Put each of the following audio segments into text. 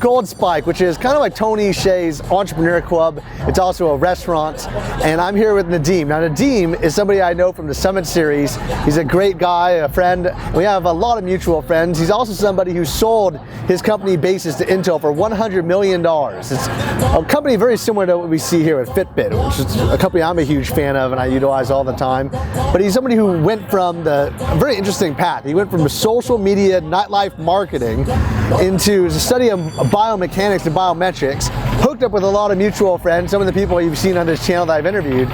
Gold Spike, which is kind of like Tony Hsieh's Entrepreneur Club. It's also a restaurant, and I'm here with Nadeem. Now, Nadeem is somebody I know from the Summit Series. He's a great guy, a friend. We have a lot of mutual friends. He's also somebody who sold his company Basis to Intel for $100 million. It's a company very similar to what we see here at Fitbit, which is a company I'm a huge fan of and I utilize all the time. But he's somebody who went from a very interesting path. He went from social media, nightlife marketing into the study of biomechanics and biometrics, hooked up with a lot of mutual friends, some of the people you've seen on this channel that I've interviewed,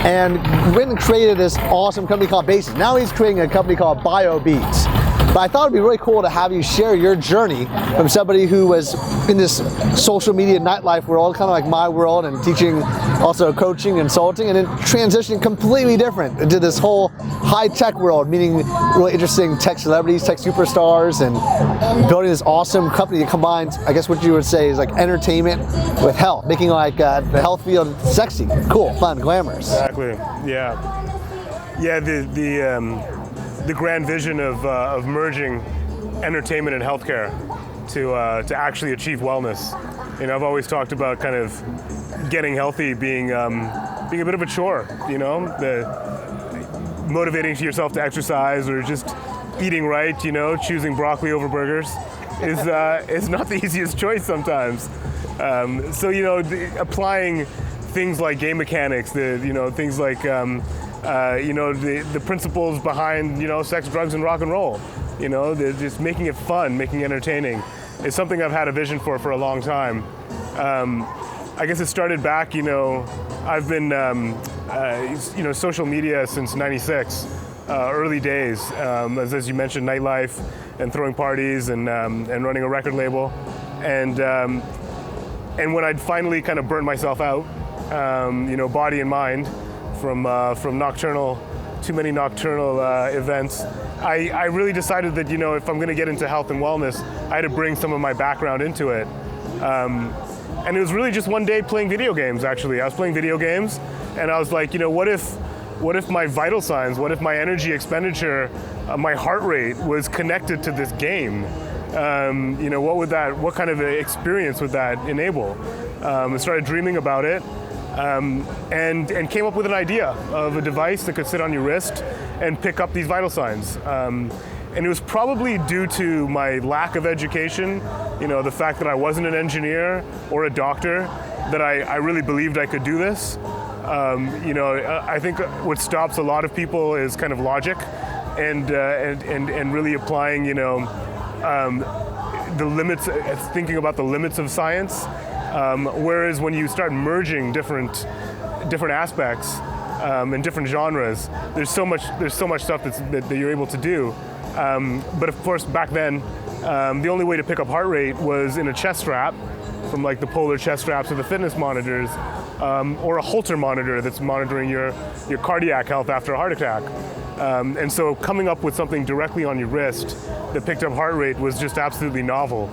and went and created this awesome company called Basis. Now he's creating a company called Biobeats. But I thought it'd be really cool to have you share your journey from somebody who was in this social media nightlife world, kind of like my world, and teaching, also coaching, consulting, and then transitioning completely different into this whole high-tech world, meeting really interesting tech celebrities, tech superstars, and building this awesome company that combines, I guess what you would say is like entertainment with health, making like the health field sexy, cool, fun, glamorous. Exactly, yeah. Yeah, the grand vision of merging entertainment and healthcare to actually achieve wellness. You know, I've always talked about kind of getting healthy being a bit of a chore. You know, the motivating yourself to exercise or just eating right. You know, choosing broccoli over burgers is not the easiest choice sometimes. So you know, applying things like game mechanics, things like the principles behind, sex, drugs, and rock and roll. Just making it fun, making it entertaining is something I've had a vision for a long time. I guess it started back, I've been, social media since '96, early days, as you mentioned, nightlife and throwing parties and running a record label. And when I'd finally kind of burnt myself out, body and mind, from too many nocturnal events, I really decided that, if I'm going to get into health and wellness, I had to bring some of my background into it. And it was really just one day playing video games, actually. I was playing video games, and I was like, what if my vital signs, what if my energy expenditure, my heart rate was connected to this game? What kind of experience would that enable? I started dreaming about it. And came up with an idea of a device that could sit on your wrist and pick up these vital signs. And it was probably due to my lack of education, the fact that I wasn't an engineer or a doctor, that I really believed I could do this. I think what stops a lot of people is kind of logic and really applying, the limits, thinking about the limits of science. Whereas when you start merging different aspects and different genres, there's so much stuff that you're able to do. But of course, back then, the only way to pick up heart rate was in a chest strap, from like the polar chest straps or the fitness monitors, or a Holter monitor that's monitoring your cardiac health after a heart attack. And so coming up with something directly on your wrist that picked up heart rate was just absolutely novel.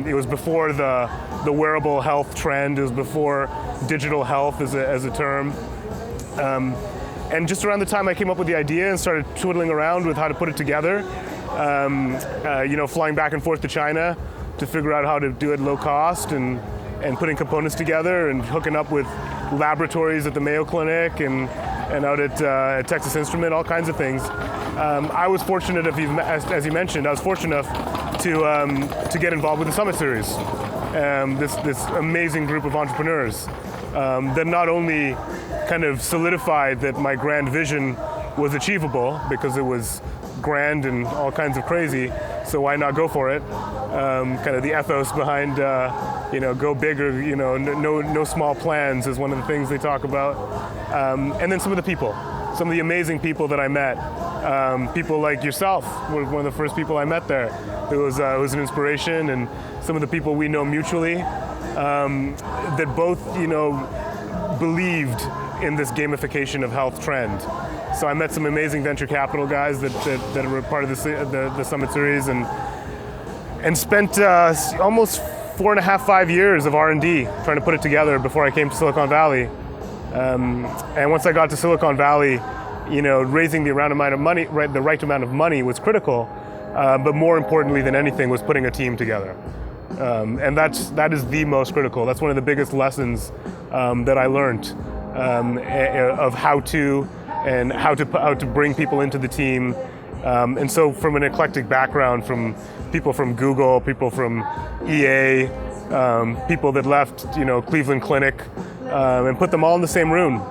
It was before the wearable health trend. It was before digital health as a term. And just around the time I came up with the idea and started twiddling around with how to put it together, flying back and forth to China to figure out how to do it low cost and putting components together and hooking up with laboratories at the Mayo Clinic and out at Texas Instrument, all kinds of things. I was fortunate, as you mentioned, I was fortunate enough to get involved with the Summit Series. This amazing group of entrepreneurs that not only kind of solidified that my grand vision was achievable, because it was grand and all kinds of crazy, so why not go for it? Kind of the ethos behind, go bigger, no small plans is one of the things they talk about. And then some of the amazing people that I met. People like yourself were one of the first people I met there. It was an inspiration, and some of the people we know mutually that both, believed in this gamification of health trend. So I met some amazing venture capital guys that were part of the Summit Series, and spent almost 4.5 years of R&D trying to put it together before I came to Silicon Valley. And once I got to Silicon Valley, raising the right amount of money was critical, but more importantly than anything was putting a team together. And that is the most critical. That's one of the biggest lessons that I learned of how to bring people into the team. And so from an eclectic background, from people from Google, people from EA, people that left Cleveland Clinic, and put them all in the same room.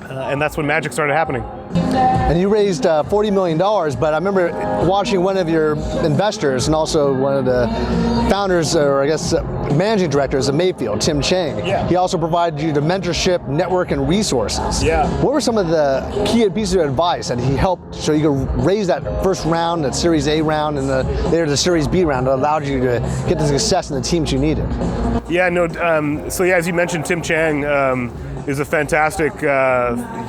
And that's when magic started happening. And you raised $40 million, but I remember watching one of your investors and also one of the founders, or I guess managing directors of Mayfield, Tim Chang. Yeah. He also provided you the mentorship, network, and resources. Yeah. What were some of the key pieces of advice that he helped so you could raise that first round, that Series A round, and later the Series B round that allowed you to get the success and the teams you needed? Yeah, no, as you mentioned, Tim Chang is a fantastic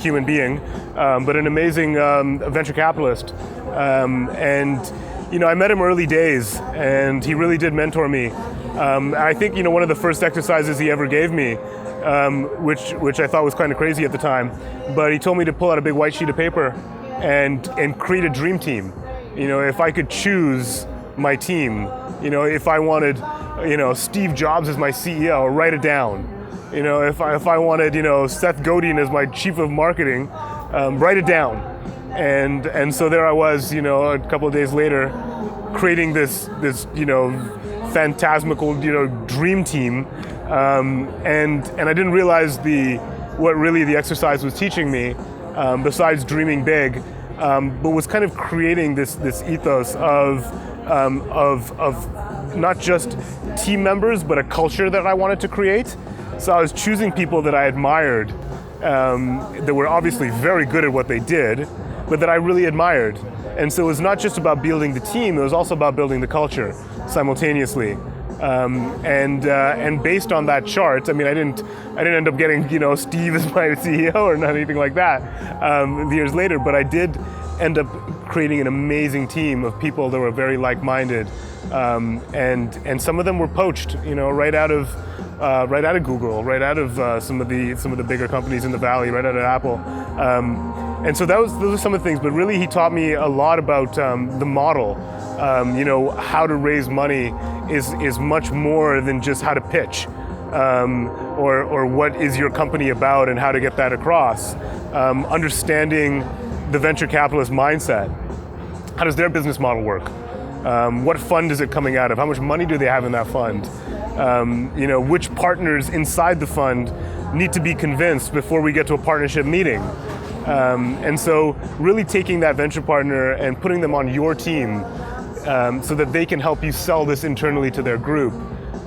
human being, but an amazing venture capitalist. And I met him early days, and he really did mentor me. I think one of the first exercises he ever gave me, which I thought was kind of crazy at the time, but he told me to pull out a big white sheet of paper and create a dream team. If I could choose my team, if I wanted Steve Jobs as my CEO, write it down. If I wanted Seth Godin as my chief of marketing, write it down. And so there I was, a couple of days later, creating this phantasmical dream team, and I didn't realize what really the exercise was teaching me, besides dreaming big, but was kind of creating this ethos of not just team members, but a culture that I wanted to create. So I was choosing people that I admired, that were obviously very good at what they did, but that I really admired. And so it was not just about building the team, it was also about building the culture simultaneously. And based on that chart, I didn't end up getting Steve as my CEO or not anything like that years later, but I did end up creating an amazing team of people that were very like-minded, and some of them were poached, right out of Google, right out of some of the bigger companies in the Valley, right out of Apple. And so those are some of the things, but really he taught me a lot about the model. How to raise money is much more than just how to pitch, or what is your company about and how to get that across. Understanding the venture capitalist mindset. How does their business model work? What fund is it coming out of? How much money do they have in that fund? Which partners inside the fund need to be convinced before we get to a partnership meeting? And so really taking that venture partner and putting them on your team, so that they can help you sell this internally to their group.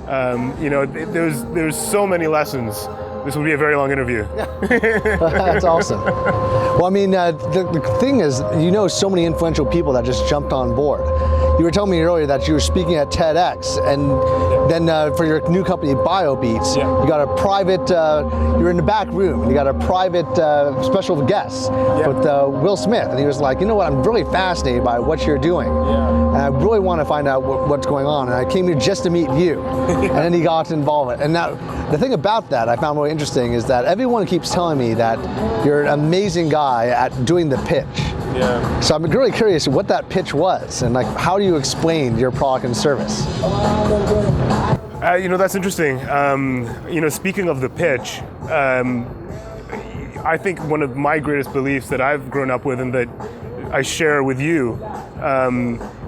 There's so many lessons. This will be a very long interview. That's awesome. Well, the thing is, so many influential people that just jumped on board. You were telling me earlier that you were speaking at TEDx, and then for your new company, Biobeats, you got a private, you were in the back room, and you got a private special guest with Will Smith, and he was like, I'm really fascinated by what you're doing, and I really want to find out what's going on, and I came here just to meet you, and then he got involved. And now, the thing about that I found really interesting is that everyone keeps telling me that you're an amazing guy at doing the pitch. Yeah. So I'm really curious what that pitch was, and how do you explain your product and service? That's interesting. Speaking of the pitch, I think one of my greatest beliefs that I've grown up with and that I share with you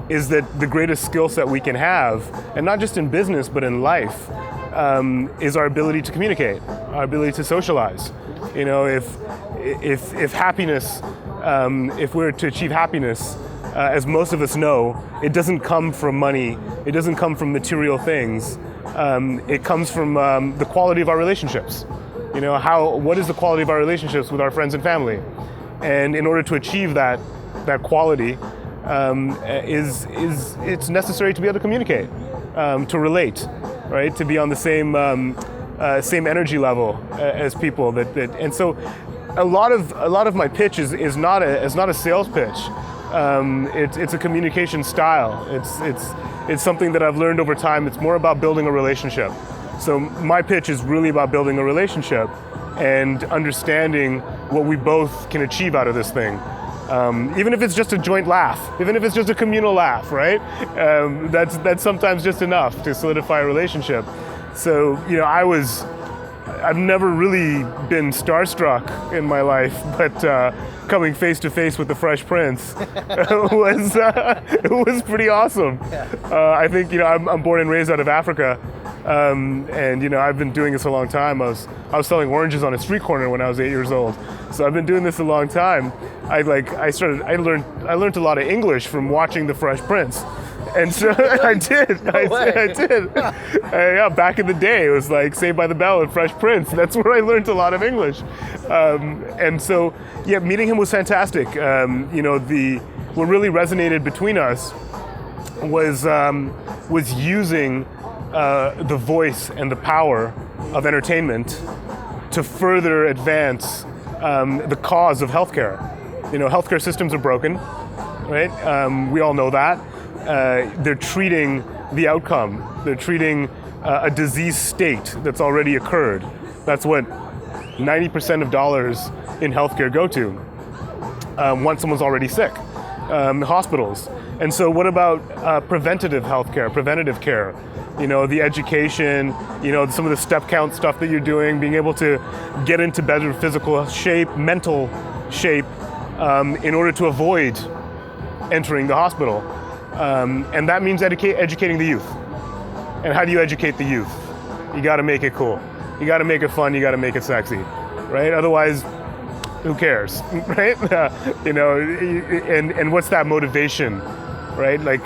is that the greatest skill set we can have, and not just in business but in life, is our ability to communicate, our ability to socialize. If happiness, if we're to achieve happiness, as most of us know, it doesn't come from money, it doesn't come from material things. It comes from the quality of our relationships. What is the quality of our relationships with our friends and family? And in order to achieve that quality, it's necessary to be able to communicate, to relate, right? To be on the same energy level as people. And so, a lot of my pitch is not a sales pitch. It's a communication style. It's something that I've learned over time. It's more about building a relationship. So my pitch is really about building a relationship and understanding what we both can achieve out of this thing. Even if it's just a joint laugh, even if it's just a communal laugh, right? That's sometimes just enough to solidify a relationship. So, I've never really been starstruck in my life, but coming face to face with the Fresh Prince was pretty awesome. I think I'm born and raised out of Africa, and I've been doing this a long time. I was selling oranges on a street corner when I was 8 years old, so I've been doing this a long time. I learned a lot of English from watching the Fresh Prince. And so I did. Yeah, back in the day, it was like Saved by the Bell and Fresh Prince. That's where I learned a lot of English. And so, yeah, meeting him was fantastic. What really resonated between us was using the voice and the power of entertainment to further advance the cause of healthcare. Healthcare systems are broken, right? We all know that. They're treating the outcome. They're treating a disease state that's already occurred. That's what 90% of dollars in healthcare go to once someone's already sick, hospitals. And so what about preventative healthcare, preventative care? The education, some of the step count stuff that you're doing, being able to get into better physical shape, mental shape, in order to avoid entering the hospital. And that means educating the youth. And how do you educate the youth? You got to make it cool. You got to make it fun. You got to make it sexy, right? Otherwise, who cares, right? And what's that motivation, right? Like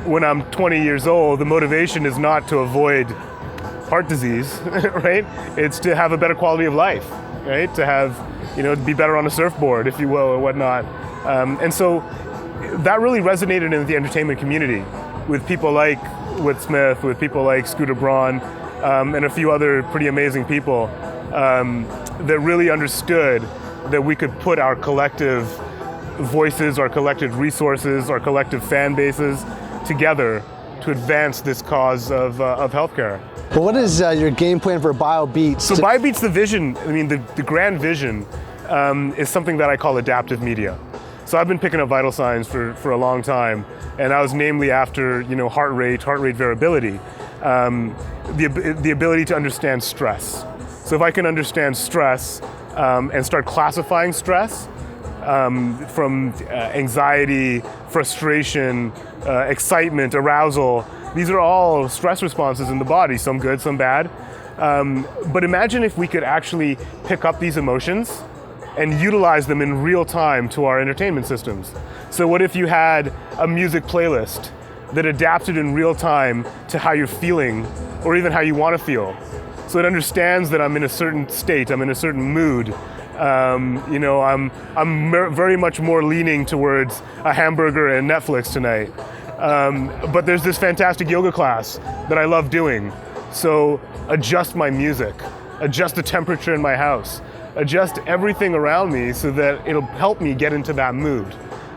when I'm 20 years old, the motivation is not to avoid heart disease, right? It's to have a better quality of life, right? To have, be better on a surfboard, if you will, or whatnot. And so that really resonated in the entertainment community with people like Whit Smith, with people like Scooter Braun, and a few other pretty amazing people that really understood that we could put our collective voices, our collective resources, our collective fan bases together to advance this cause of healthcare. Well, what is your game plan for BioBeats? So BioBeats, the vision, the grand vision is something that I call adaptive media. So I've been picking up vital signs for a long time, and I was namely after heart rate variability, the ability to understand stress. So if I can understand stress and start classifying stress from anxiety, frustration, excitement, arousal, these are all stress responses in the body, some good, some bad. But imagine if we could actually pick up these emotions and utilize them in real time to our entertainment systems. So what if you had a music playlist that adapted in real time to how you're feeling or even how you want to feel? So it understands that I'm in a certain state, I'm in a certain mood. I'm very much more leaning towards a hamburger and Netflix tonight. But there's this fantastic yoga class that I love doing. So adjust my music, adjust the temperature in my house, adjust everything around me so that it'll help me get into that mood.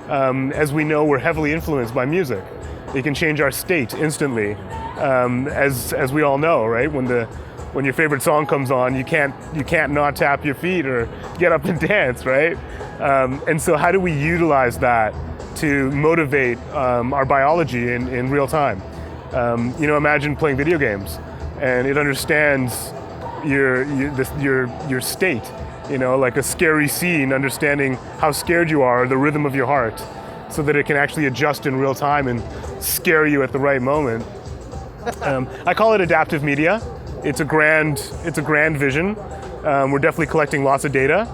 As we know, we're heavily influenced by music. It can change our state instantly, as we all know, right? When your favorite song comes on, you can't not tap your feet or get up and dance, right? And so how do we utilize that to motivate our biology in real time? Imagine playing video games, and it understands your state. Like a scary scene, understanding how scared you are, the rhythm of your heart, so that it can actually adjust in real time and scare you at the right moment. I call it adaptive media. It's a grand vision. We're definitely collecting lots of data,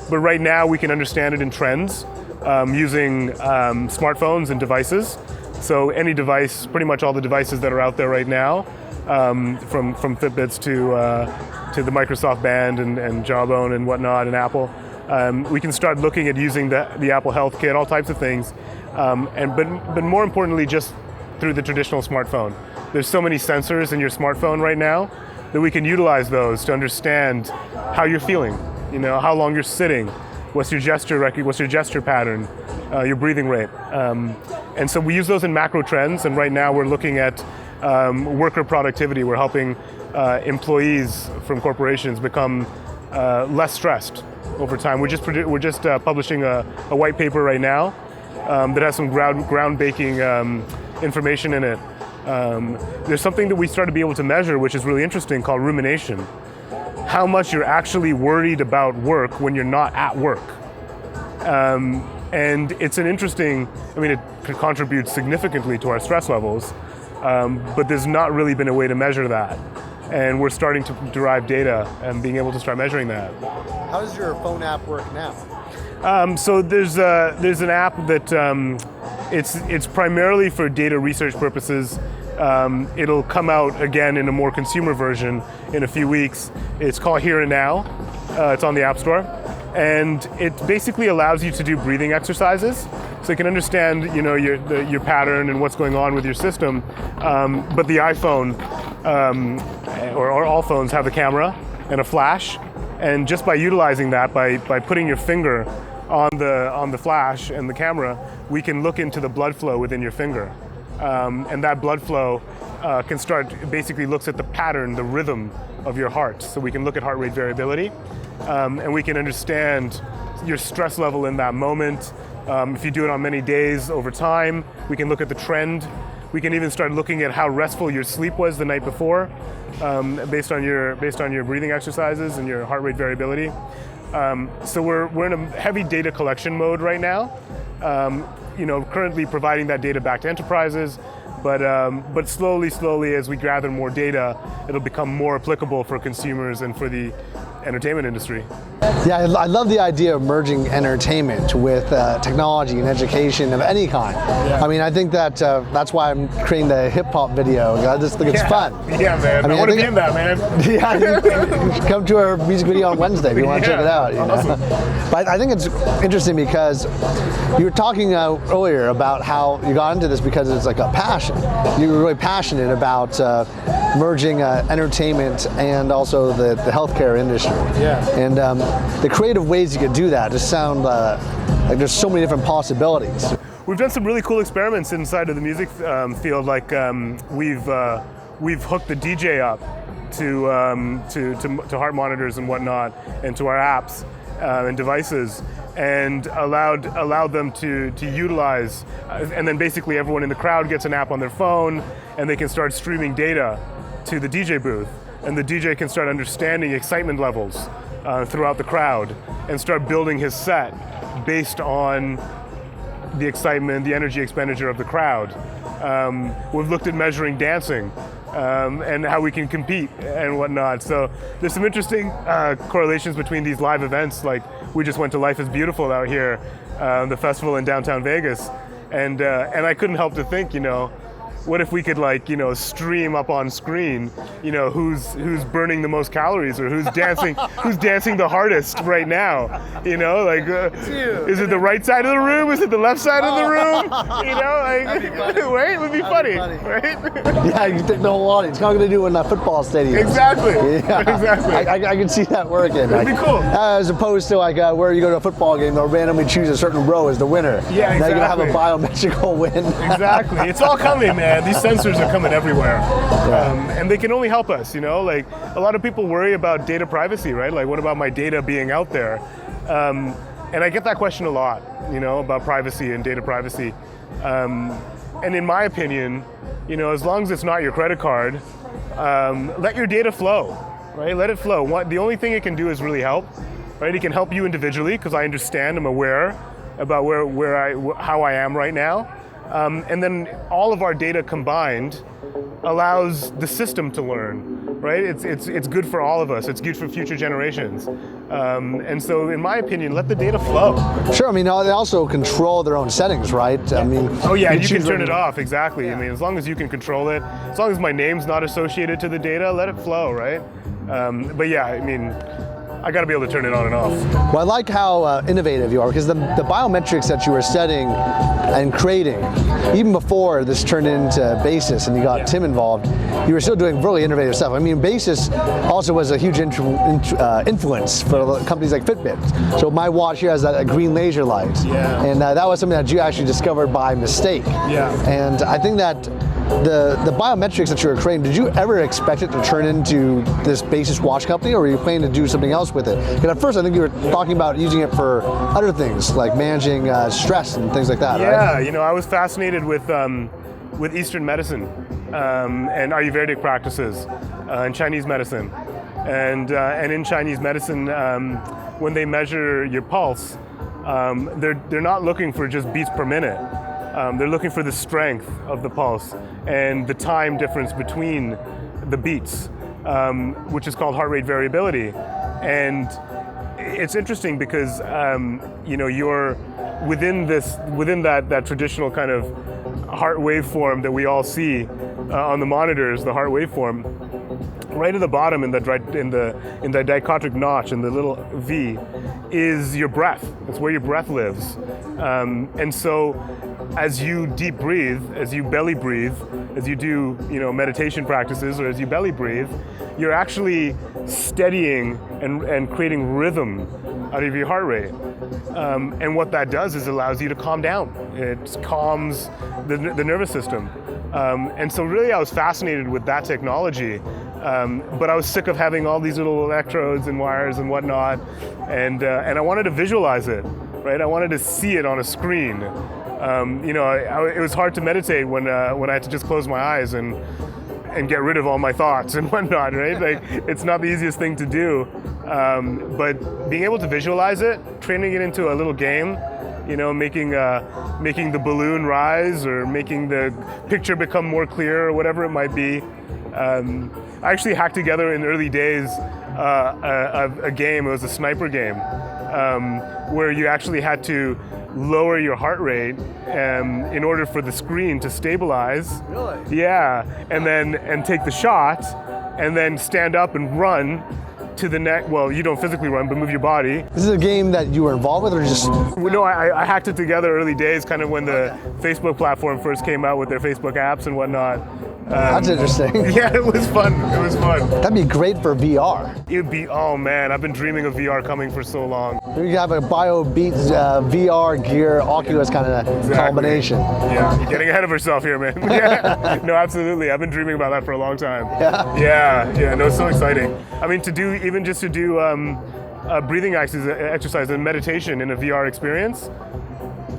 but right now we can understand it in trends using smartphones and devices. So any device, pretty much all the devices that are out there right now, from Fitbits to the Microsoft Band and Jawbone and whatnot and Apple, we can start looking at using the Apple Health Kit, all types of things, but more importantly, just through the traditional smartphone. There's so many sensors in your smartphone right now that we can utilize those to understand how you're feeling, how long you're sitting, what's your gesture pattern, your breathing rate. And so we use those in macro trends, and right now we're looking at worker productivity. We're helping employees from corporations become less stressed, over time. We're just publishing a white paper right now that has some groundbreaking information in it. There's something that we started to be able to measure, which is really interesting, called rumination. How much you're actually worried about work when you're not at work. And it's an interesting, it contributes significantly to our stress levels, but there's not really been a way to measure that. And we're starting to derive data and being able to start measuring that. How does your phone app work now? So there's an app that it's primarily for data research purposes. It'll come out again in a more consumer version in a few weeks. It's called Here and Now. It's on the App Store. And it basically allows you to do breathing exercises. So you can understand, your pattern and what's going on with your system. But the iPhone, or all phones, have a camera and a flash. And just by utilizing that, by putting your finger on the flash and the camera, we can look into the blood flow within your finger. And that blood flow basically looks at the pattern, the rhythm of your heart. So we can look at heart rate variability, and we can understand your stress level in that moment. If you do it on many days over time, we can look at the trend. We can even start looking at how restful your sleep was the night before, based on your breathing exercises and your heart rate variability. So we're in a heavy data collection mode right now. Currently providing that data back to enterprises, but slowly as we gather more data, it'll become more applicable for consumers and for the entertainment industry. Yeah, I love the idea of merging entertainment with technology and education of any kind. Yeah. I think that that's why I'm creating the hip hop video. I just think it's fun. Yeah, man. I want to be in that, man. Yeah, you come to our music video on Wednesday if you want to check it out. Awesome. But I think it's interesting because you were talking earlier about how you got into this because it's like a passion. You were really passionate about merging entertainment and also the healthcare industry. Yeah. And the creative ways you could do that just sound like there's so many different possibilities. We've done some really cool experiments inside of the music field. Like we've hooked the DJ up to heart monitors and whatnot, and to our apps and devices, and allowed them to utilize, and then basically everyone in the crowd gets an app on their phone, and they can start streaming data to the DJ booth, and the DJ can start understanding excitement levels throughout the crowd and start building his set based on the excitement, the energy expenditure of the crowd. We've looked at measuring dancing and how we can compete and whatnot. So there's some interesting correlations between these live events. Like we just went to Life is Beautiful out here, the festival in downtown Vegas, and I couldn't help to think, what if we could stream up on screen, who's burning the most calories, or who's dancing the hardest right now, is it the right side of the room, is it the left side of the room, right? It would be funny, right? Yeah, you think the whole audience, how are going to do in a football stadium? Exactly. Yeah. Exactly. I can see that working. It'd be cool. As opposed to where you go to a football game, they'll randomly choose a certain row as the winner. Yeah, exactly. Now you're going to have a biometrical win. Exactly. It's all coming, man. These sensors are coming everywhere, and they can only help us. A lot of people worry about data privacy, right? Like, what about my data being out there? And I get that question a lot, about privacy and data privacy. And in my opinion, as long as it's not your credit card, let your data flow, right? Let it flow. The only thing it can do is really help, right? It can help you individually because I understand, I'm aware about how I am right now. And then all of our data combined allows the system to learn, right? It's good for all of us. It's good for future generations. And so, in my opinion, let the data flow. Sure. They also control their own settings, right? Oh yeah, you can turn it off. Exactly. Yeah. As long as you can control it, as long as my name's not associated to the data, let it flow, right? But yeah, I got to be able to turn it on and off. Well, I like how innovative you are, because the biometrics that you were studying and creating, even before this turned into Basis and you got Tim involved, you were still doing really innovative stuff. Basis also was a huge influence for companies like Fitbit. So my watch here has a green laser light, and that was something that you actually discovered by mistake. Yeah. And I think that the biometrics that you were creating, did you ever expect it to turn into this basis watch company, or were you planning to do something else with it? Because at first I think you were talking about using it for other things, like managing stress and things like that, right? Yeah, I was fascinated with Eastern medicine and Ayurvedic practices and Chinese medicine. And in Chinese medicine, when they measure your pulse, they're not looking for just beats per minute. They're looking for the strength of the pulse and the time difference between the beats, which is called heart rate variability. And it's interesting because you're within that traditional kind of heart waveform that we all see on the monitors, the heart waveform. Right at the bottom in the dichotic notch in the little V is your breath. It's where your breath lives. And so as you deep breathe, as you belly breathe, as you do meditation practices, or as you belly breathe, you're actually steadying and creating rhythm out of your heart rate. And what that does is allows you to calm down. It calms the nervous system. And so really I was fascinated with that technology. But I was sick of having all these little electrodes and wires and whatnot, and I wanted to visualize it, right? I wanted to see it on a screen. It was hard to meditate when I had to just close my eyes and get rid of all my thoughts and whatnot, right? Like, it's not the easiest thing to do, but being able to visualize it, training it into a little game, making the balloon rise or making the picture become more clear or whatever it might be. I actually hacked together in early days a game. It was a sniper game where you actually had to lower your heart rate in order for the screen to stabilize. Really? Yeah, and take the shot, and then stand up and run to the next. Well, you don't physically run, but move your body. This is a game that you were involved with, or just? No, I hacked it together early days, kind of when the Facebook platform first came out with their Facebook apps and whatnot. That's interesting. Yeah, it was fun. It was fun. That'd be great for VR. It'd be, oh man, I've been dreaming of VR coming for so long. We could have a BioBeats VR gear Oculus kind of combination. Yeah, you're getting ahead of yourself here, man. Yeah. No, absolutely. I've been dreaming about that for a long time. Yeah. Yeah. No, it's so exciting. I mean, to do breathing exercise and meditation in a VR experience,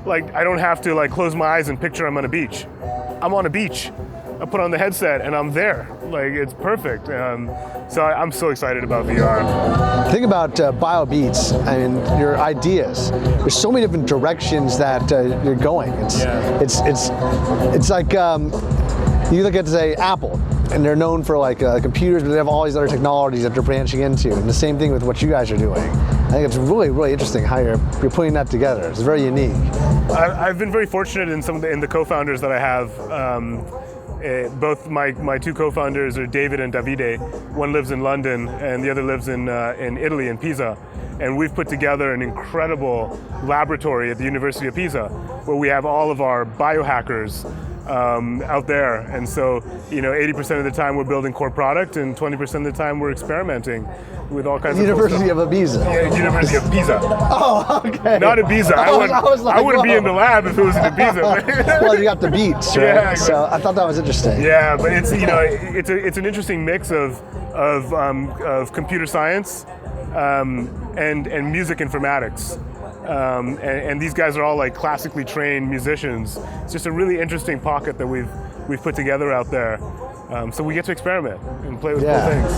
like I don't have to like close my eyes and picture I'm on a beach. I'm on a beach. I put on the headset and I'm there. Like, it's perfect. So I'm so excited about VR. Think about BioBeats and your ideas. There's so many different directions that you're going. It's like you look at, say, Apple, and they're known for like computers, but they have all these other technologies that they're branching into. And the same thing with what you guys are doing. I think it's really, really interesting how you're putting that together. It's very unique. I've been very fortunate in in the co-founders that I have. Both my two co-founders are David and Davide. One lives in London and the other lives in Italy, in Pisa. And we've put together an incredible laboratory at the University of Pisa where we have all of our biohackers out there. And so, 80% of the time we're building core product and 20% of the time we're experimenting with all kinds University of of Ibiza. Yeah, University of Pisa. Oh, okay. Not Ibiza. I wouldn't be in the lab if it was in Ibiza. Well, you got the beats, right? Yeah, exactly. So I thought that was interesting. Yeah, but it's it's an interesting mix of computer science and music informatics. And these guys are all like classically trained musicians. It's just a really interesting pocket that we've put together out there. So we get to experiment and play with cool things.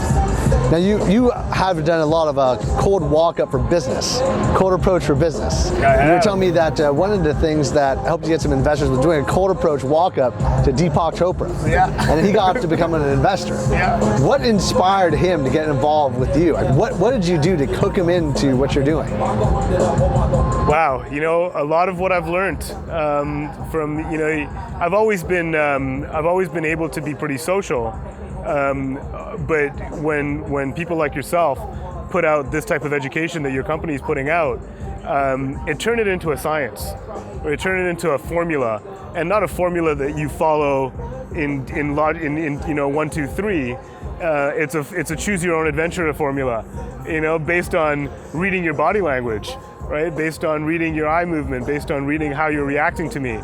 Now you have done a lot of cold walk-up for business, cold approach for business. Yeah, you were telling me that one of the things that helped you get some investors was doing a cold approach walk-up to Deepak Chopra. Yeah. And he got to become an investor. Yeah. What inspired him to get involved with you? Like, what did you do to cook him into what you're doing? Wow, a lot of what I've learned from I've always been able to be pretty social, but when people like yourself put out this type of education that your company is putting out, it turned it into a science, or it turned it into a formula, and not a formula that you follow in 1, 2, 3. It's a choose your own adventure formula, based on reading your body language, right? Based on reading your eye movement, based on reading how you're reacting to me.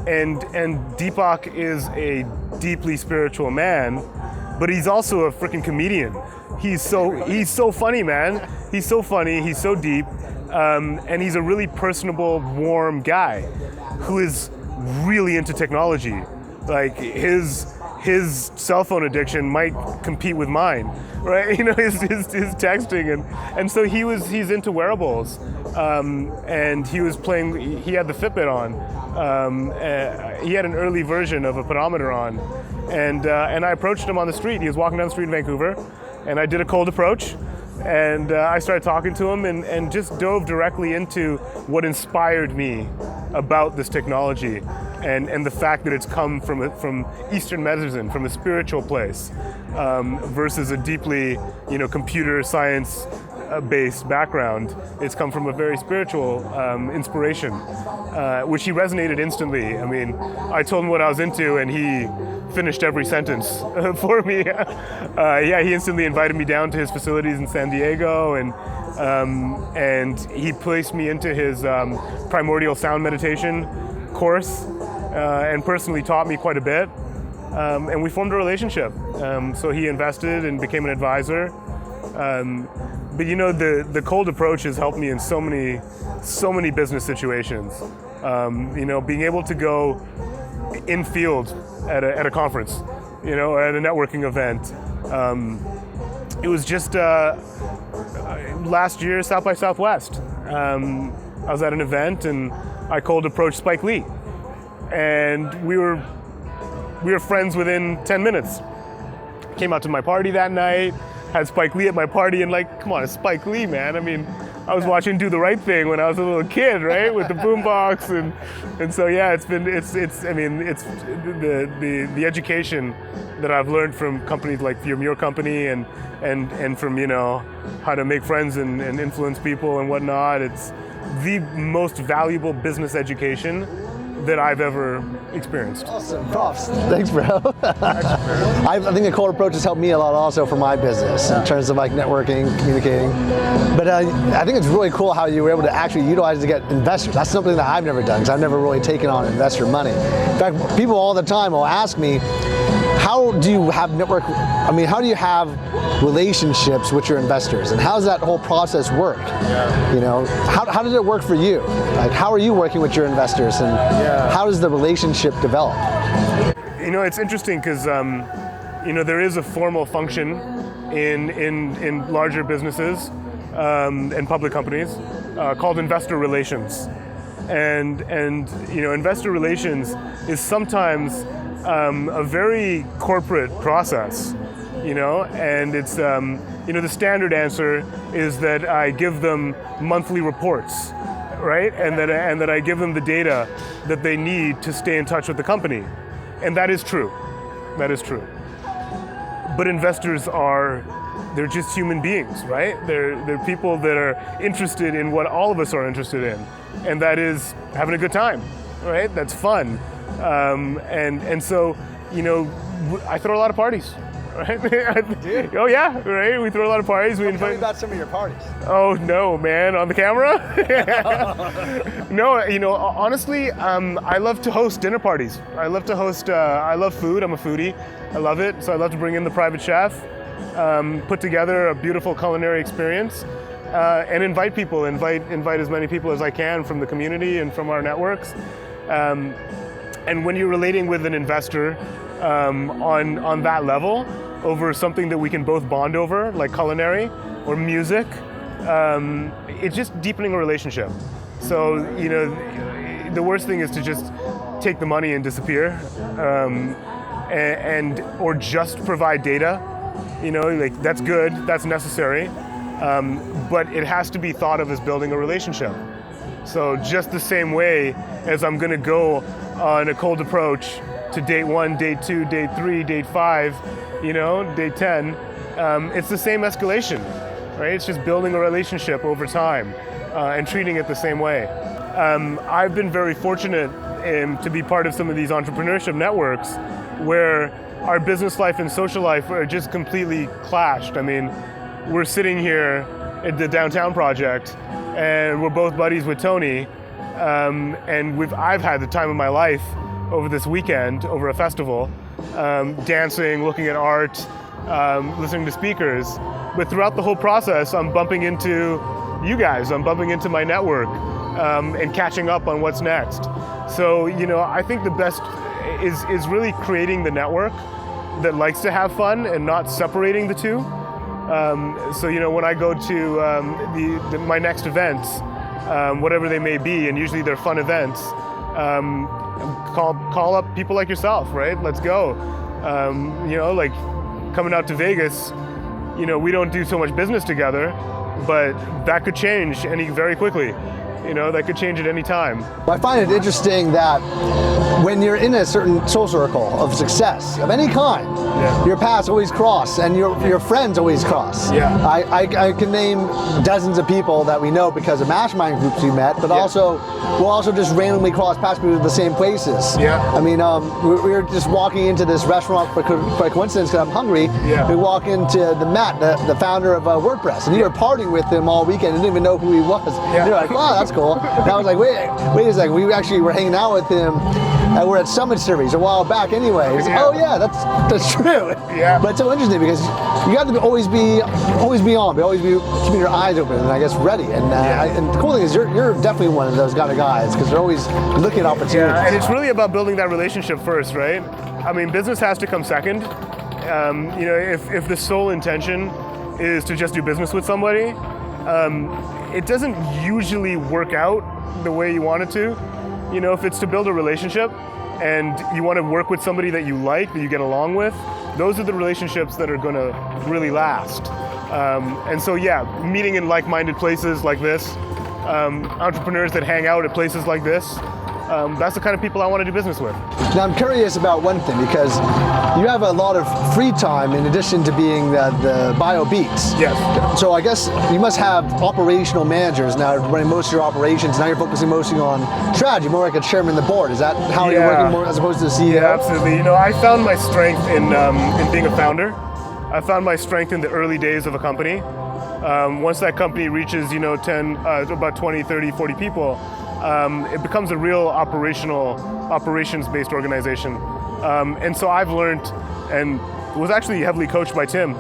and Deepak is a deeply spiritual man, but he's also a freaking comedian. He's so funny, man. He's so funny. He's so deep, and he's a really personable, warm guy who is really into technology. Like his cell phone addiction might compete with mine, right? You know, his texting, and so he's into wearables, and he was playing. He had the Fitbit on. He had an early version of a pedometer on, and I approached him on the street. He was walking down the street in Vancouver, and I did a cold approach, and I started talking to him, and just dove directly into what inspired me about this technology, and the fact that it's come from Eastern medicine, from a spiritual place, versus a deeply, computer science based background. It's come from a very spiritual inspiration, which he resonated instantly. I mean, I told him what I was into, and he finished every sentence for me. He instantly invited me down to his facilities in San Diego, and he placed me into his primordial sound meditation course, and personally taught me quite a bit. And we formed a relationship. So he invested and became an advisor. But the cold approach has helped me in so many business situations. Being able to go in field at a conference, at a networking event. It was just last year, South by Southwest. I was at an event and I cold approached Spike Lee, and we were friends within 10 minutes. Came out to my party that night, had Spike Lee at my party, and come on, it's Spike Lee, man. I mean, I was watching Do the Right Thing when I was a little kid, right, with the boombox, and so yeah, it's the education that I've learned from companies like your company, and from how to make friends and influence people and whatnot. It's the most valuable business education that I've ever experienced. Awesome, props. Thanks, bro. I think the cold approach has helped me a lot also for my business in terms of networking, communicating. But I think it's really cool how you were able to actually utilize it to get investors. That's something that I've never done, because I've never really taken on investor money. In fact, people all the time will ask me, how do you have how do you have relationships with your investors, and how does that whole process work? Yeah. How did it work for you? How are you working with your investors, and how does the relationship develop? It's interesting because there is a formal function in larger businesses and public companies called investor relations, and investor relations is sometimes a very corporate process, and it's the standard answer is that I give them monthly reports, right, and that I give them the data that they need to stay in touch with the company, and that is true. That is true. But investors they're just human beings, right? They're people that are interested in what all of us are interested in, and that is having a good time, right? That's fun. And so, I throw a lot of parties, right? Oh yeah, right? We throw a lot of parties. Tell me about some of your parties. Oh no, man, on the camera? No, honestly, I love to host dinner parties. I love to host, I love food, I'm a foodie. I love it, so I love to bring in the private chef, put together a beautiful culinary experience, and invite people, invite as many people as I can from the community and from our networks. And when you're relating with an investor on that level, over something that we can both bond over, like culinary or music, it's just deepening a relationship. So, the worst thing is to just take the money and disappear, or just provide data. That's good, that's necessary, but it has to be thought of as building a relationship. So just the same way as I'm gonna go on a cold approach to date 1, date 2, date 3, date 5, date 10, it's the same escalation, right? It's just building a relationship over time and treating it the same way. I've been very fortunate to be part of some of these entrepreneurship networks where our business life and social life are just completely clashed. I mean, we're sitting here at the downtown project, and we're both buddies with Tony, and I've had the time of my life over this weekend, over a festival, dancing, looking at art, listening to speakers. But throughout the whole process, I'm bumping into you guys, I'm bumping into my network, and catching up on what's next. So, I think the best is really creating the network that likes to have fun and not separating the two. So, when I go to my next events, whatever they may be, and usually they're fun events, call up people like yourself, right? Let's go. Like coming out to Vegas, we don't do so much business together, but that could change very quickly. That could change at any time. I find it interesting that when you're in a certain social circle of success of any kind, your paths always cross and your friends always cross. Yeah. I can name dozens of people that we know because of mastermind groups we met, but also we'll also just randomly cross paths because of the same places. Yeah. I mean, we were just walking into this restaurant by coincidence because I'm hungry. Yeah. We walk into Matt, the founder of WordPress, and you were partying with him all weekend and didn't even know who he was. Yeah. You're like, wow, that's cool. And I was like, wait a second, we actually were hanging out with him. We're at Summit Series a while back anyway. He's like, oh yeah, that's true. Yeah. But it's so interesting because you have to always be on, but always be keeping your eyes open and I guess ready. And and the cool thing is you're definitely one of those kind of guys because they're always looking at opportunities. Yeah, and it's really about building that relationship first, right? I mean, business has to come second. If the sole intention is to just do business with somebody, it doesn't usually work out the way you want it to. If it's to build a relationship and you want to work with somebody that you like, that you get along with, those are the relationships that are going to really last. And so, meeting in like-minded places like this, entrepreneurs that hang out at places like this, that's the kind of people I want to do business with. Now I'm curious about one thing because you have a lot of free time in addition to being the BioBeats. Yes. So I guess you must have operational managers now running most of your operations. Now you're focusing mostly on strategy, more like a chairman of the board. Is that how you're working more as opposed to the CEO? Yeah, absolutely. I found my strength in being a founder. I found my strength in the early days of a company. Once that company reaches, about 20, 30, 40 people, it becomes a real operations-based organization. And so I've learned, and was actually heavily coached by Tim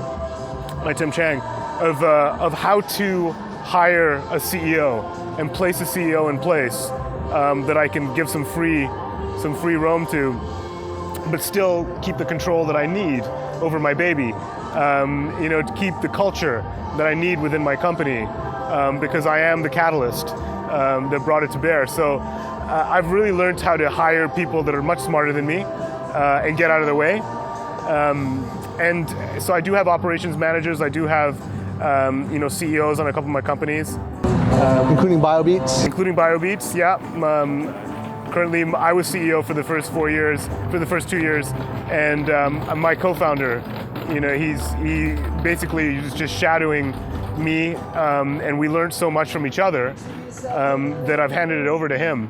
Chang, of how to hire a CEO and place a CEO in place that I can give some free roam to, but still keep the control that I need over my baby. To keep the culture that I need within my company, because I am the catalyst that brought it to bear. So I've really learned how to hire people that are much smarter than me and get out of the way. And so I do have operations managers. I do have CEOs on a couple of my companies. Including BioBeats? Including BioBeats, yeah. Currently, I was CEO for the first 2 years, and my co-founder, he basically was just shadowing me, and we learned so much from each other that I've handed it over to him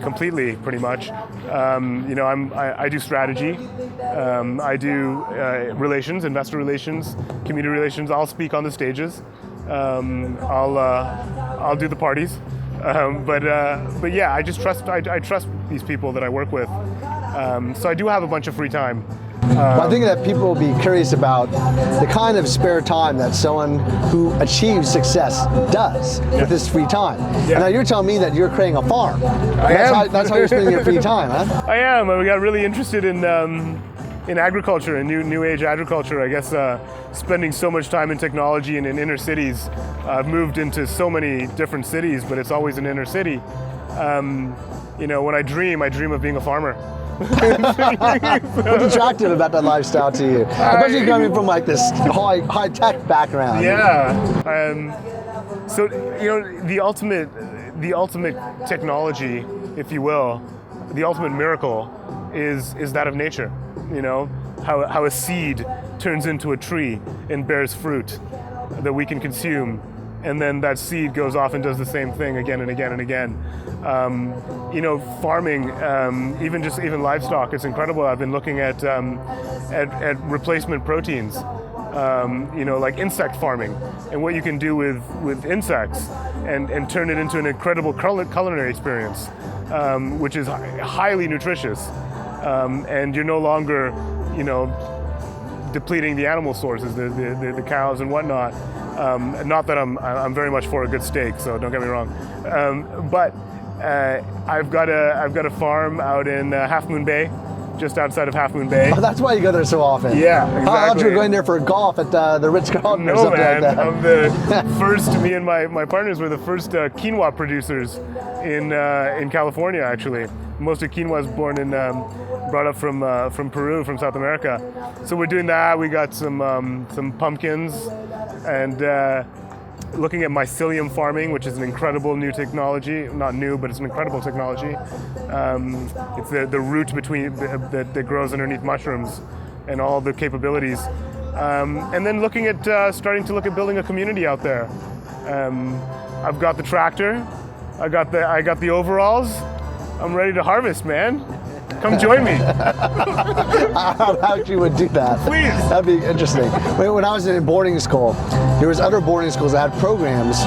completely, pretty much. I do strategy, I do relations, investor relations, community relations. I'll speak on the stages. I'll do the parties. But yeah, I just trust. I trust these people that I work with. So I do have a bunch of free time. Well, I think that people will be curious about the kind of spare time that someone who achieves success does with this free time. Yeah. Now you're telling me that you're creating a farm. That's how you're spending your free time, huh? I am. We got really interested in agriculture and new age agriculture. I guess spending so much time in technology and in inner cities. I've moved into so many different cities, but it's always an inner city. When I dream of being a farmer. What's attractive about that lifestyle to you? Especially coming from like this high tech background. Yeah. So the ultimate technology, if you will, the ultimate miracle is that of nature. How a seed turns into a tree and bears fruit that we can consume, and then that seed goes off and does the same thing again and again and again. Farming, even livestock, it's incredible. I've been looking at replacement proteins like insect farming and what you can do with insects and turn it into an incredible culinary experience, which is highly nutritious. And you're no longer, depleting the animal sources, the cows and whatnot. Not that I'm very much for a good steak, so don't get me wrong. But I've got a farm out in Half Moon Bay, just outside of Half Moon Bay. Oh, that's why you go there so often. Yeah, exactly. I thought you were going there for golf at the Ritz-Carlton or something man, like that. I'm the first. Me and my partners were the first quinoa producers in California. Actually, most of quinoa is brought up from Peru, from South America. So we're doing that. We got some pumpkins, and looking at mycelium farming, which is an incredible new technology. Not new, but it's an incredible technology. It's the root that grows underneath mushrooms, and all the capabilities. And then looking at starting to look at building a community out there. I've got the tractor. I got the overalls. I'm ready to harvest, man. Come join me. I actually would do that. Please. That'd be interesting. When I was in boarding school, there was other boarding schools that had programs,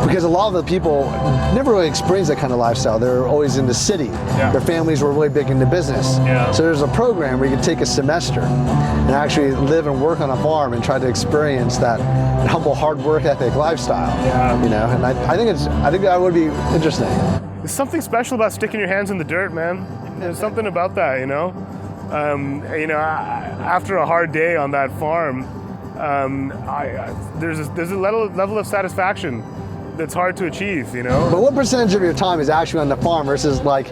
because a lot of the people never really experienced that kind of lifestyle. They were always in the city. Yeah. Their families were really big into business. Yeah. So there's a program where you could take a semester and actually live and work on a farm and try to experience that humble, hard work ethic lifestyle. Yeah. And I think that would be interesting. There's something special about sticking your hands in the dirt, man. There's something about that, after a hard day on that farm, there's a level of satisfaction that's hard to achieve, But what percentage of your time is actually on the farm versus like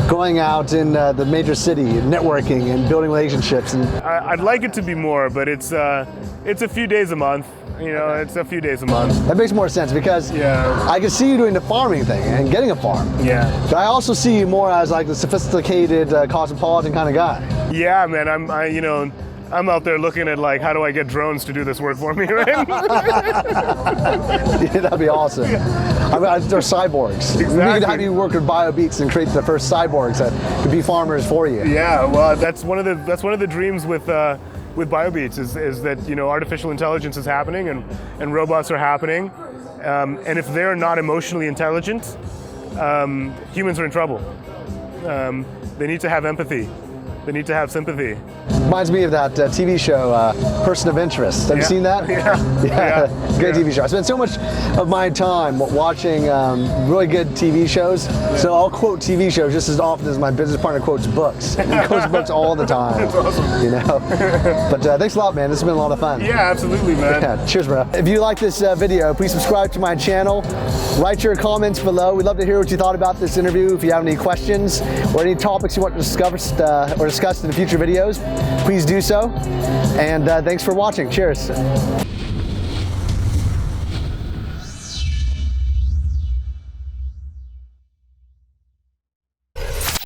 going out in the major city and networking and building relationships? And I'd like it to be more, but it's a few days a month. It's a few days a month. That makes more sense, because Yeah. I can see you doing the farming thing and getting a farm. Yeah. But I also see you more as like the sophisticated, cosmopolitan kind of guy. Yeah, man. I'm out there looking at like, how do I get drones to do this work for me, right? Yeah, that'd be awesome. I mean, they're cyborgs. We Exactly. could have you work with Biometrics and create the first cyborgs that could be farmers for you. Yeah, well, that's one of the dreams with Biobeats is that artificial intelligence is happening and robots are happening, and if they're not emotionally intelligent, humans are in trouble. They need to have empathy. They need to have sympathy. Reminds me of that TV show, Person of Interest. Have you seen that? Yeah. Great TV show. I spend so much of my time watching really good TV shows, so I'll quote TV shows just as often as my business partner quotes books. He quotes books all the time. That's awesome. But thanks a lot, man. This has been a lot of fun. Yeah, absolutely, man. Yeah, cheers, bro. If you like this video, please subscribe to my channel. Write your comments below. We'd love to hear what you thought about this interview. If you have any questions or any topics you want to discuss in future videos, please do so. And thanks for watching. Cheers.